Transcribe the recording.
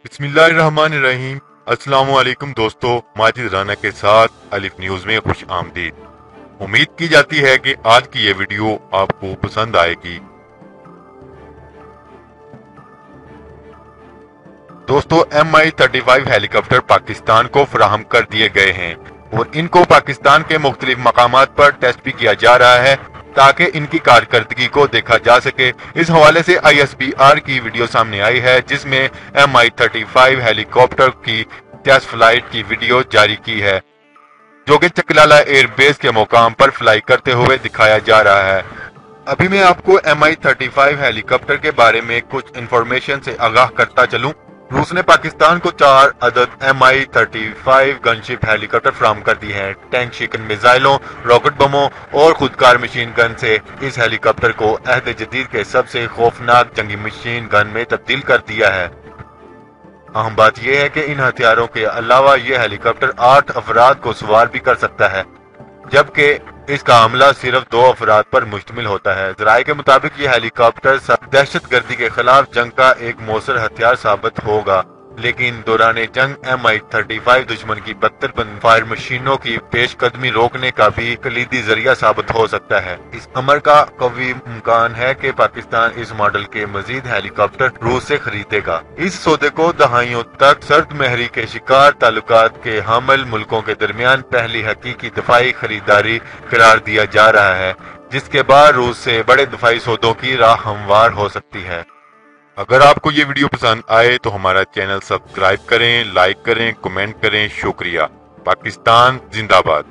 बिस्मिल्लाहिर्रहमानिर्रहीम। अस्सलाम वालेकुम दोस्तों, माजिद राना के साथ अलिफ न्यूज में खुश आमदीद। उम्मीद की जाती है कि आज की ये वीडियो आपको पसंद आएगी। दोस्तों, MI-35 हेलीकॉप्टर पाकिस्तान को फराहम कर दिए गए हैं और इनको पाकिस्तान के मुख्तलिफ मकामात पर टेस्ट भी किया जा रहा है ताकि इनकी कारकर्दगी को देखा जा सके। इस हवाले से ISBR की वीडियो सामने आई है जिसमें MI-35 हेलीकॉप्टर की टेस्ट फ्लाइट की वीडियो जारी की है जो कि चकलाला एयरबेस के मुकाम पर फ्लाई करते हुए दिखाया जा रहा है। अभी मैं आपको MI-35 हेलीकॉप्टर के बारे में कुछ इंफॉर्मेशन से आगाह करता चलूं। रूस ने पाकिस्तान को 4 अदद MI-35 गनशिप हेलीकॉप्टर फराहम कर दी है। टैंक शिकन मिसाइलों, रॉकेट बमों और खुदकार मशीन गन से इस हेलीकॉप्टर को अहद जदीद के सबसे खौफनाक जंगी मशीन गन में तब्दील कर दिया है। अहम बात यह है कि इन हथियारों के अलावा यह हेलीकॉप्टर 8 अफराद को सवार भी कर सकता है, जबकि इसका हमला सिर्फ 2 अफराद पर मुश्तमिल होता है। जराये के मुताबिक ये हेलीकॉप्टर दहशत गर्दी के खिलाफ जंग का एक मौसर हथियार साबित होगा, लेकिन दौरान जंग MI-35 दुश्मन की 72 फायर मशीनों की पेशकदमी रोकने का भी कलीदी जरिया साबित हो सकता है। इस अमर का कवी इम्कान है कि पाकिस्तान इस मॉडल के मजीद हेलीकॉप्टर रूस से खरीदेगा। इस सौदे को दहाइयों तक सर्द महरी के शिकार ताल्लुकात के हामिल मुल्कों के दरमियान पहली हकीकी दफाई खरीदारी करार दिया जा रहा है, जिसके बाद रूस से बड़े दफाई सौदों की राह हमवार हो सकती है। अगर आपको ये वीडियो पसंद आए तो हमारा चैनल सब्सक्राइब करें, लाइक करें, कमेंट करें। शुक्रिया। पाकिस्तान जिंदाबाद।